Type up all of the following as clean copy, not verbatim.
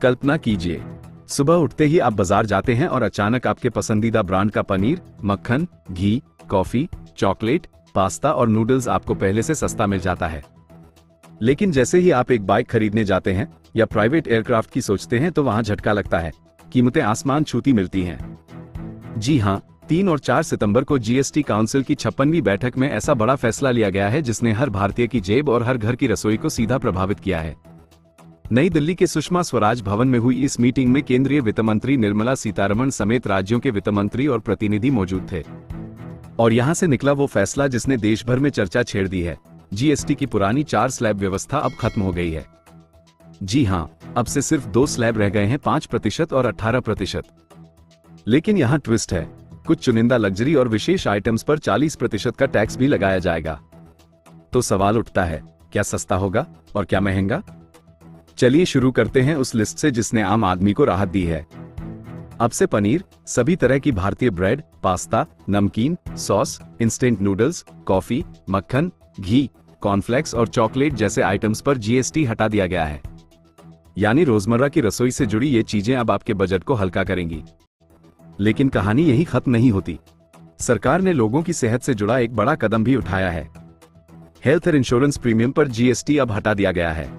कल्पना कीजिए, सुबह उठते ही आप बाजार जाते हैं और अचानक आपके पसंदीदा ब्रांड का पनीर, मक्खन, घी, कॉफी, चॉकलेट, पास्ता और नूडल्स आपको पहले से सस्ता मिल जाता है। लेकिन जैसे ही आप एक बाइक खरीदने जाते हैं या प्राइवेट एयरक्राफ्ट की सोचते हैं तो वहां झटका लगता है, कीमतें आसमान छूती मिलती हैं। जी हां, 3 और 4 सितंबर को जीएसटी काउंसिल की 56वीं बैठक में ऐसा बड़ा फैसला लिया गया है जिसने हर भारतीय की जेब और हर घर की रसोई को सीधा प्रभावित किया है। नई दिल्ली के सुषमा स्वराज भवन में हुई इस मीटिंग में केंद्रीय वित्त मंत्री निर्मला सीतारमण समेत राज्यों के वित्त मंत्री और प्रतिनिधि मौजूद थे। और यहां से निकला वो फैसला जिसने देश भर में चर्चा छेड़ दी है। जीएसटी की पुरानी 4 स्लैब व्यवस्था अब खत्म हो गई है। जी हां, अब से सिर्फ 2 स्लैब रह गए हैं, 5% और 18%। लेकिन यहां ट्विस्ट है, कुछ चुनिंदा लग्जरी और विशेष आइटम्स पर 40% का टैक्स भी लगाया जाएगा। तो सवाल उठता है, क्या सस्ता होगा और क्या महंगा? चलिए शुरू करते हैं उस लिस्ट से जिसने आम आदमी को राहत दी है। अब से पनीर, सभी तरह की भारतीय ब्रेड, पास्ता, नमकीन, सॉस, इंस्टेंट नूडल्स, कॉफी, मक्खन, घी, कॉर्नफ्लेक्स और चॉकलेट जैसे आइटम्स पर जीएसटी हटा दिया गया है। यानी रोजमर्रा की रसोई से जुड़ी ये चीजें अब आपके बजट को हल्का करेंगी। लेकिन कहानी यही खत्म नहीं होती। सरकार ने लोगों की सेहत से जुड़ा एक बड़ा कदम भी उठाया है। हेल्थ इंश्योरेंस प्रीमियम पर जीएसटी अब हटा दिया गया है।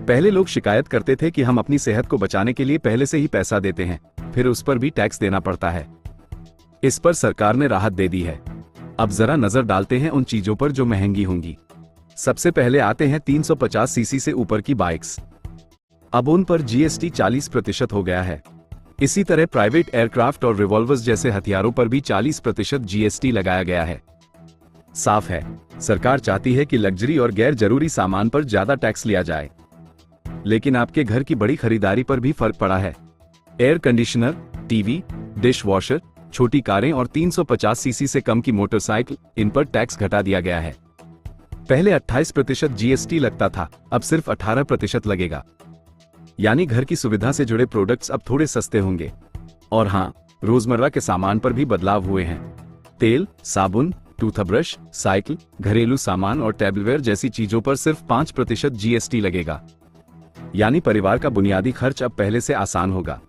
पहले लोग शिकायत करते थे कि हम अपनी सेहत को बचाने के लिए पहले से ही पैसा देते हैं, फिर उस पर भी टैक्स देना पड़ता है। इस पर सरकार ने राहत दे दी है। अब जरा नजर डालते हैं उन चीजों पर जो महंगी होंगी। सबसे पहले आते हैं 350 सीसी से ऊपर की बाइक्स। अब उन पर जीएसटी 40% हो गया है। इसी तरह प्राइवेट एयरक्राफ्ट और रिवॉल्वर्स जैसे हथियारों पर भी 40% जीएसटी लगाया गया है। साफ है, सरकार चाहती है कि लग्जरी और गैर जरूरी सामान पर ज्यादा टैक्स लिया जाए। लेकिन आपके घर की बड़ी खरीदारी पर भी फर्क पड़ा है। Air conditioner, TV, dish washer, छोटी कारें और 350 सीसी से कम की मोटरसाइकिल, इन पर टैक्स घटा दिया गया है। पहले 28% जीएसटी लगता था, अब सिर्फ 18% लगेगा। यानी घर की सुविधा से जुड़े प्रोडक्ट्स अब थोड़े सस्ते होंगे। और हाँ, रोजमर्रा के सामान पर भी बदलाव हुए हैं। तेल, साबुन, टूथब्रश, साइकिल, घरेलू सामान और टेबलवेयर जैसी चीजों पर सिर्फ 5% जीएसटी लगेगा। यानी परिवार का बुनियादी खर्च अब पहले से आसान होगा।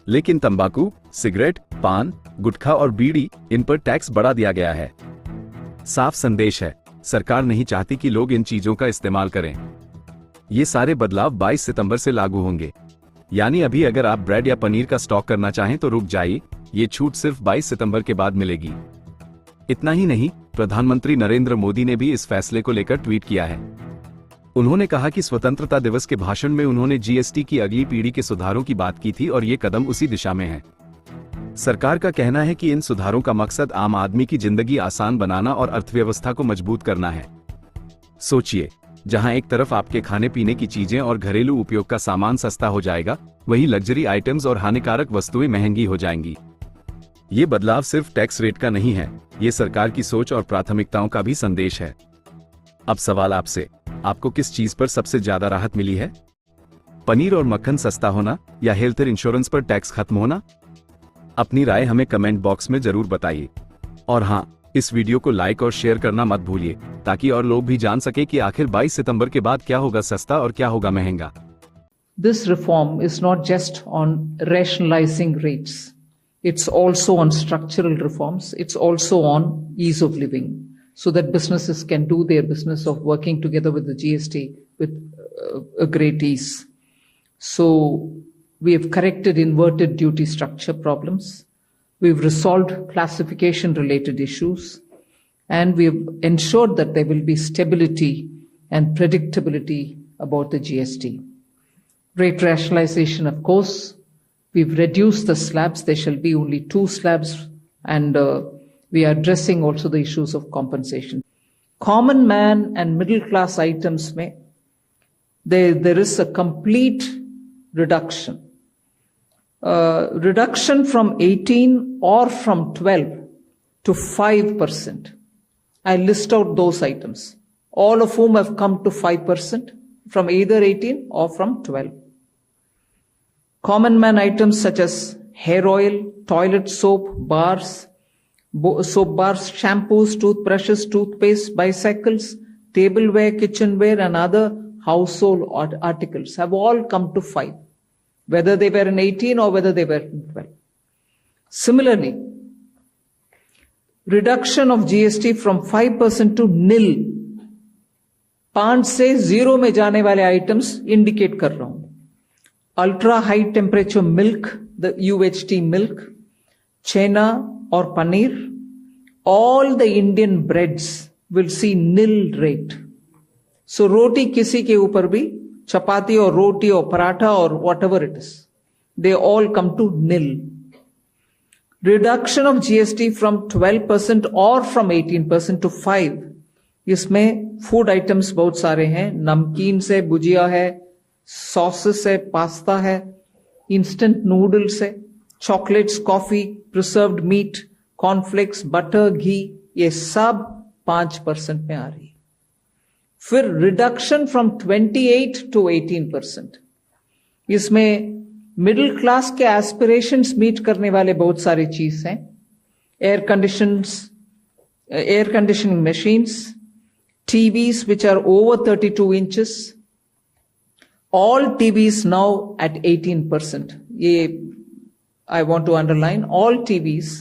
लेकिन तंबाकू, सिगरेट, पान, गुटखा और बीड़ी, इन पर टैक्स बढ़ा दिया गया है। साफ संदेश है, सरकार नहीं चाहती कि लोग इन चीजों का इस्तेमाल करें। ये सारे बदलाव 22 सितंबर से लागू होंगे। यानी अभी अगर आप ब्रेड या पनीर का स्टॉक करना चाहें तो रुक जाइए, ये छूट सिर्फ 22 सितंबर के बाद मिलेगी। इतना ही नहीं, प्रधानमंत्री नरेंद्र मोदी ने भी इस फैसले को लेकर ट्वीट किया है। उन्होंने कहा कि स्वतंत्रता दिवस के भाषण में उन्होंने जीएसटी की अगली पीढ़ी के सुधारों की बात की थी और ये कदम उसी दिशा में है। सरकार का कहना है कि इन सुधारों का मकसद आम आदमी की जिंदगी आसान बनाना और अर्थव्यवस्था को मजबूत करना है। सोचिए, जहां एक तरफ आपके खाने पीने की चीजें और घरेलू उपयोग का सामान सस्ता हो जाएगा, वहीं लग्जरी आइटम्स और हानिकारक वस्तुएं महंगी हो जाएंगी। ये बदलाव सिर्फ टैक्स रेट का नहीं है, ये सरकार की सोच और प्राथमिकताओं का भी संदेश है। अब सवाल आपसे, आपको किस चीज पर सबसे ज्यादा राहत मिली है? पनीर और मक्खन सस्ता होना या हेल्थ इंश्योरेंस पर टैक्स खत्म होना? अपनी राय हमें कमेंट बॉक्स में जरूर बताइए। और हाँ, इस वीडियो को लाइक और शेयर करना मत भूलिए, ताकि और लोग भी जान सके कि आखिर 22 सितंबर के बाद क्या होगा सस्ता और क्या होगा महंगा। This reform is not just on rationalizing rates. It's also on structural reforms. It's also on ease of living, so that businesses can do their business of working together with the GST with a great ease. So we have corrected inverted duty structure problems. We've resolved classification related issues, and we have ensured that there will be stability and predictability about the GST. Rate rationalization, of course, we've reduced the slabs. There shall be only 2 slabs, and we are addressing also the issues of compensation. Common man and middle class items mein, there is a complete reduction. Reduction from 18 or from 12 to 5%. I list out those items, all of whom have come to 5% from either 18 or from 12. Common man items such as hair oil, toilet soap, soap bars, shampoos, toothbrushes, toothpaste, bicycles, tableware, kitchenware and other household articles have all come to 5. whether they were in 18 or whether they were in 12. Similarly, reduction of GST from 5% to nil. 5 से 0 में जाने वाले items indicate कर रहा हूं. Ultra high temperature milk, the UHT milk, chhena और paneer, all the Indian breads will see nil rate. So roti किसी के ऊपर भी, chapati or roti or paratha or whatever it is, they all come to nil. Reduction of GST from 12% or from 18% to 5. इसमें food items बहुत सारे हैं. नमकीन से भुजिया है, सॉसेस है, पास्ता है, इंस्टेंट नूडल्स है, chocolates, coffee, preserved meat, cornflakes, butter, ghee, ये सब 5% में आ रही है. फिर रिडक्शन फ्रॉम 28 टू 18%. इसमें मिडिल क्लास के एस्पिरेशंस मीट करने वाले बहुत सारी चीज हैं. Air conditioning machines, TVs which are over 32 inches, all TVs now at 18%. I want to underline, all TVs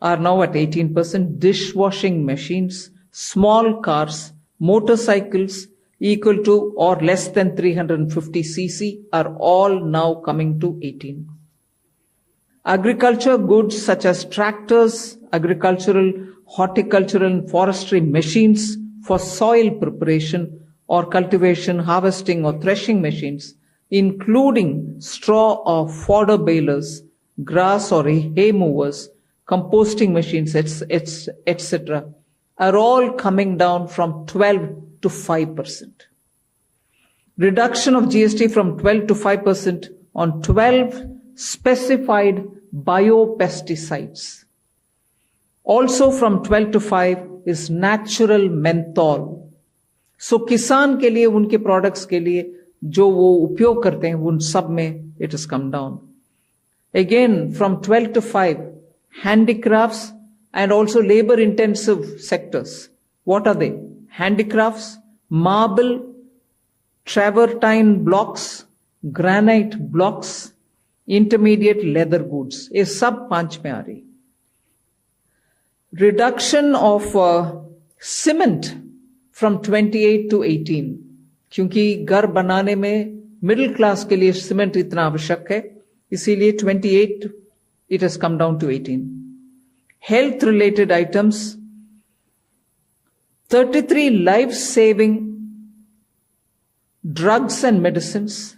are now at 18%. Dishwashing machines, small cars, motorcycles equal to or less than 350 cc are all now coming to 18. Agriculture goods such as tractors, agricultural, horticultural and forestry machines for soil preparation or cultivation, harvesting or threshing machines, including straw or fodder balers, grass or hay movers, composting machines, etc., are all coming down from 12 to 5%. Reduction of GST from 12 to 5% on 12 specified biopesticides. Also from 12 to 5 is natural menthol. So किसान के लिए, उनके products के लिए जो वो उपयोग करते हैं, उन सब में it has come down. Again from 12 to 5, handicrafts and also labor intensive sectors. What are they? Handicrafts, marble, travertine blocks, granite blocks, intermediate leather goods. ये सब 5 में आ रही. Reduction of cement from 28 to 18. क्योंकि घर बनाने में मिडिल क्लास के लिए सीमेंट इतना आवश्यक है, इसीलिए 28 it has come down to 18. Health related items, 33 life saving drugs and medicines,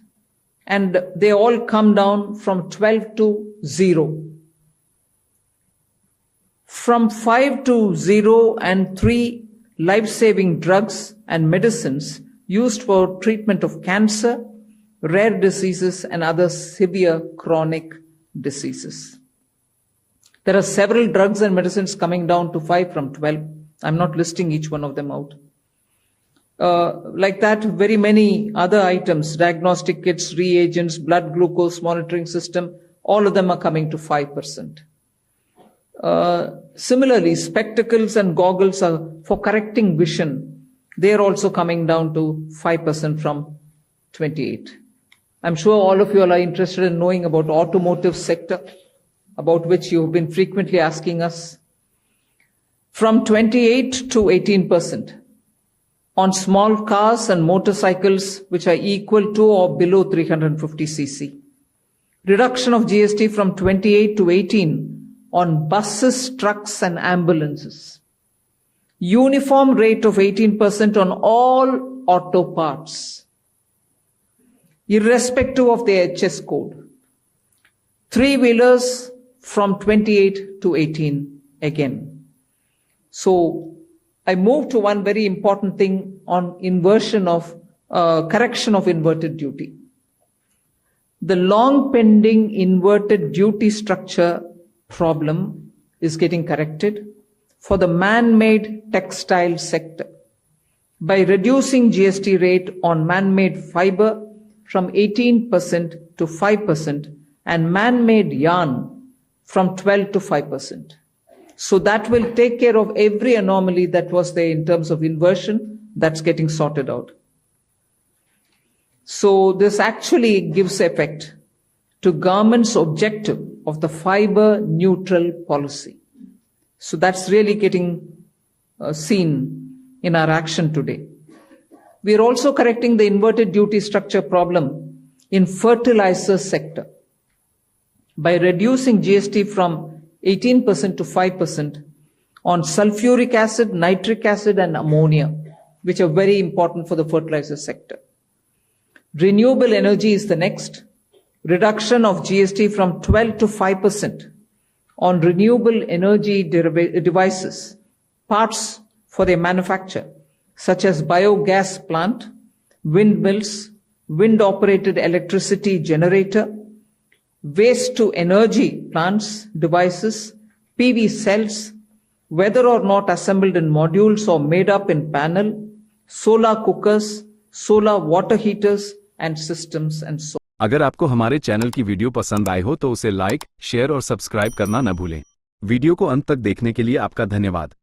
and they all come down from 12 to 0. From 5 to 0 and 3 life-saving drugs and medicines used for treatment of cancer, rare diseases and other severe chronic diseases. There are several drugs and medicines coming down to 5 from 12. I'm not listing each one of them out. Like that, very many other items, diagnostic kits, reagents, blood glucose monitoring system, all of them are coming to 5%. Similarly, spectacles and goggles are for correcting vision. They are also coming down to 5% from 28. I'm sure all of you all are interested in knowing about automotive sector, about which you have been frequently asking us. From 28 to 18% on small cars and motorcycles which are equal to or below 350 cc. Reduction of GST from 28 to 18 on buses, trucks and ambulances. Uniform rate of 18% on all auto parts, irrespective of the HS code. 3-wheelers from 28 to 18 again. So I move to one very important thing on inversion of, correction of inverted duty. The long pending inverted duty structure problem is getting corrected for the man-made textile sector by reducing GST rate on man-made fiber from 18% to 5% and man-made yarn from 12 to 5%. So that will take care of every anomaly that was there in terms of inversion. That's getting sorted out. So this actually gives effect to government's objective of the fiber neutral policy. So that's really getting seen in our action today. We are also correcting the inverted duty structure problem in fertilizer sector by reducing GST from 18% to 5% on sulfuric acid, nitric acid, and ammonia, which are very important for the fertilizer sector. Renewable energy is the next. Reduction of GST from 12 to 5% on renewable energy devices, parts for their manufacture, such as biogas plant, windmills, wind-operated electricity generator, waste-to-energy plants, devices, PV cells, whether or not assembled in modules or made up in panel, solar cookers, solar water heaters, and systems and so on. अगर आपको हमारे channel की video पसंद आई हो तो उसे like, share और subscribe करना न भूलें। वीडियो को अंत तक देखने के लिए आपका धन्यवाद।